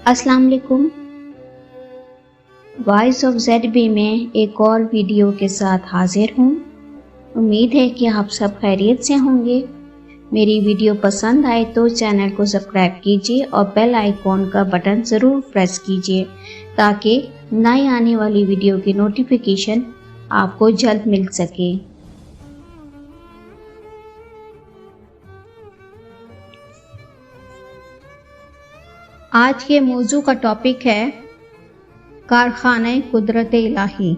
السلام علیکم۔ Voice of Z B میں ایک اور ویڈیو کے ساتھ حاضر ہوں۔ امید ہے کہ آپ سب خیریت سے ہوں گے۔ میری ویڈیو پسند آئے تو چینل کو سبسکرائب کیجیے اور بیل آئیکن کا بٹن ضرور پریس کیجیے تاکہ نئے آنے والی ویڈیو کی نوٹیفیکیشن آپ کو جلد مل سکے۔ آج کے موضوع کا ٹاپک ہے کارخانہ قدرت الہی۔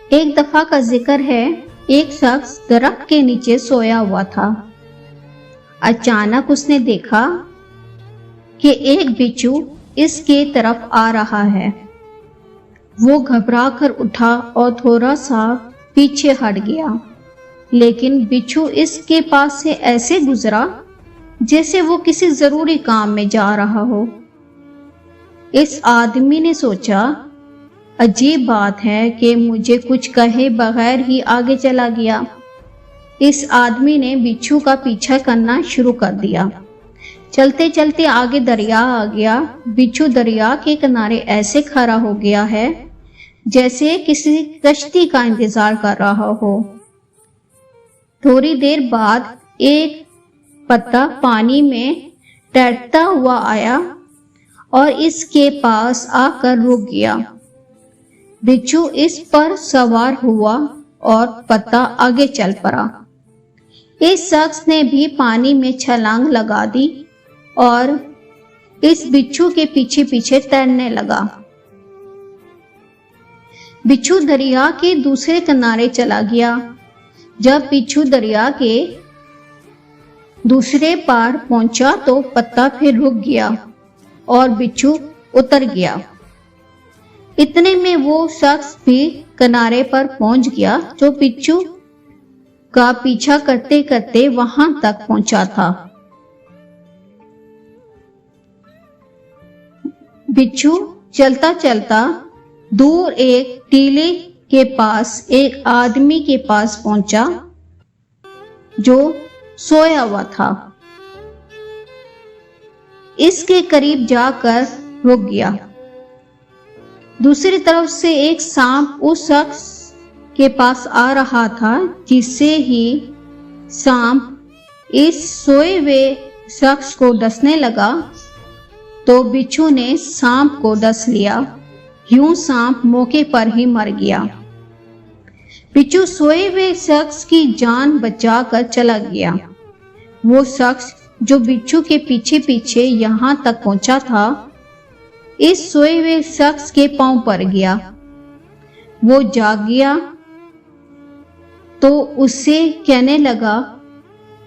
ایک دفعہ کا ذکر ہے، ایک شخص درخت کے نیچے سویا ہوا تھا۔ اچانک اس نے دیکھا کہ ایک بچھو اس کی طرف آ رہا ہے۔ وہ گھبرا کر اٹھا اور تھوڑا سا پیچھے ہٹ گیا، لیکن بچھو اس کے پاس سے ایسے گزرا جیسے وہ کسی ضروری کام میں جا رہا ہو۔ اس آدمی نے سوچا، عجیب بات ہے کہ مجھے کچھ کہے بغیر ہی آگے چلا گیا۔ اس آدمی نے بچھو کا پیچھا کرنا شروع کر دیا۔ چلتے چلتے آگے دریا آ گیا۔ بچھو دریا کے کنارے ایسے کھڑا ہو گیا ہے جیسے کسی کشتی کا انتظار کر رہا ہو۔ تھوڑی دیر بعد ایک پتا پانی میں تیرتا ہوا آیا اور اس کے پاس آ کر رک گیا۔ بچھو اس پر سوار ہوا اور پتا آگے چل پڑا۔ اس شخص نے بھی پانی میں چھلانگ لگا دی اور اس بچھو کے پیچھے پیچھے تیرنے لگا۔ بچھو دریا کے دوسرے کنارے چلا گیا۔ جب بچھو دریا کے دوسرے پار پہنچا تو پتا پھر رک گیا اور بچھو اتر گیا۔ اتنے میں وہ شخص بھی کنارے پر پہنچ گیا جو بچھو کا پیچھا کرتے کرتے وہاں تک پہنچا تھا۔ بچھو چلتا چلتا دور ایک ٹیلے کے پاس ایک آدمی کے پاس پہنچا جو سویا ہوا تھا۔ اس کے قریب جا کر رک گیا۔ دوسری طرف سے ایک سانپ اس شخص کے پاس آ رہا تھا۔ جسے ہی سانپ اس سوئے ہوئے شخص کو ڈسنے لگا تو بچھو نے سانپ کو ڈس لیا۔ یوں سانپ موقع پر ہی مر گیا۔ بچھو سوئے ہوئے شخص کی جان بچا کر چلا گیا۔ وہ شخص جو بچھو کے پیچھے پیچھے یہاں تک پہنچا تھا، اس سوئے ہوئے شخص کے پاؤں پڑ گیا۔ وہ جاگ گیا تو اسے کہنے لگا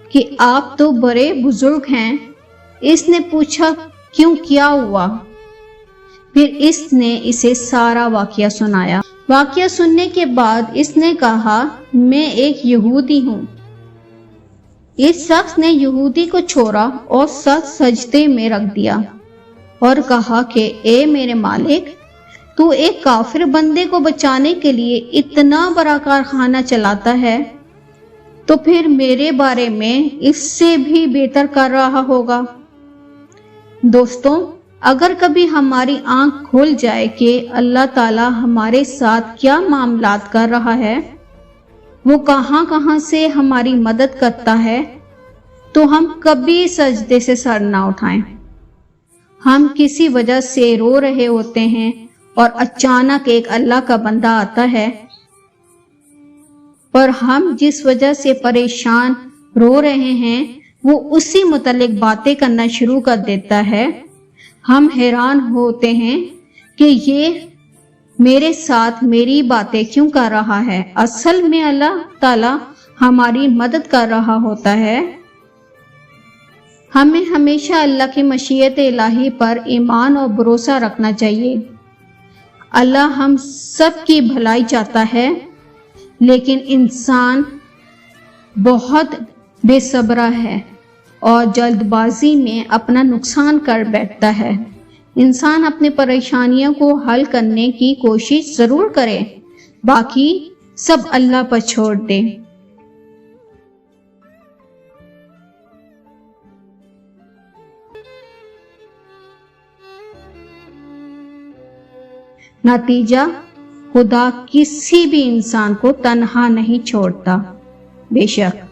کہ آپ تو بڑے بزرگ ہیں۔ اس نے پوچھا، کیوں، کیا ہوا؟ پھر اس نے اسے سارا واقعہ سنایا۔ واقعہ سننے کے بعد اس نے کہا، میں ایک یہودی ہوں۔ اس شخص نے یہودی کو چھوڑا اور سجدے میں رکھ دیا اور کہا کہ اے میرے مالک، تو ایک کافر بندے کو بچانے کے لیے اتنا بڑا کارخانہ چلاتا ہے تو پھر میرے بارے میں اس سے بھی بہتر کر رہا ہوگا۔ دوستوں، اگر کبھی ہماری آنکھ کھل جائے کہ اللہ تعالیٰ ہمارے ساتھ کیا معاملات کر رہا ہے، وہ کہاں کہاں سے ہماری مدد کرتا ہے، تو ہم کبھی سجدے سے سر نہ اٹھائیں۔ ہم کسی وجہ سے رو رہے ہوتے ہیں اور اچانک ایک اللہ کا بندہ آتا ہے اور ہم جس وجہ سے پریشان رو رہے ہیں وہ اسی متعلق باتیں کرنا شروع کر دیتا ہے۔ ہم حیران ہوتے ہیں کہ یہ میرے ساتھ میری باتیں کیوں کر رہا ہے۔ اصل میں اللہ تعالیٰ ہماری مدد کر رہا ہوتا ہے۔ ہمیں ہمیشہ اللہ کی مشیت الہی پر ایمان اور بھروسہ رکھنا چاہیے۔ اللہ ہم سب کی بھلائی چاہتا ہے، لیکن انسان بہت بے صبر ہے اور جلد بازی میں اپنا نقصان کر بیٹھتا ہے۔ انسان اپنی پریشانیوں کو حل کرنے کی کوشش ضرور کرے، باقی سب اللہ پر چھوڑ دے۔ نتیجہ، خدا کسی بھی انسان کو تنہا نہیں چھوڑتا، بے شک۔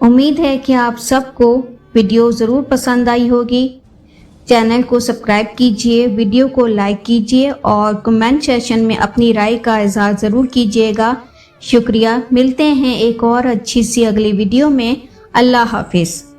امید ہے کہ آپ سب کو ویڈیو ضرور پسند آئی ہوگی۔ چینل کو سبسکرائب کیجئے، ویڈیو کو لائک کیجئے اور کمنٹ سیکشن میں اپنی رائے کا اظہار ضرور کیجئے گا۔ شکریہ، ملتے ہیں ایک اور اچھی سی اگلی ویڈیو میں۔ اللہ حافظ۔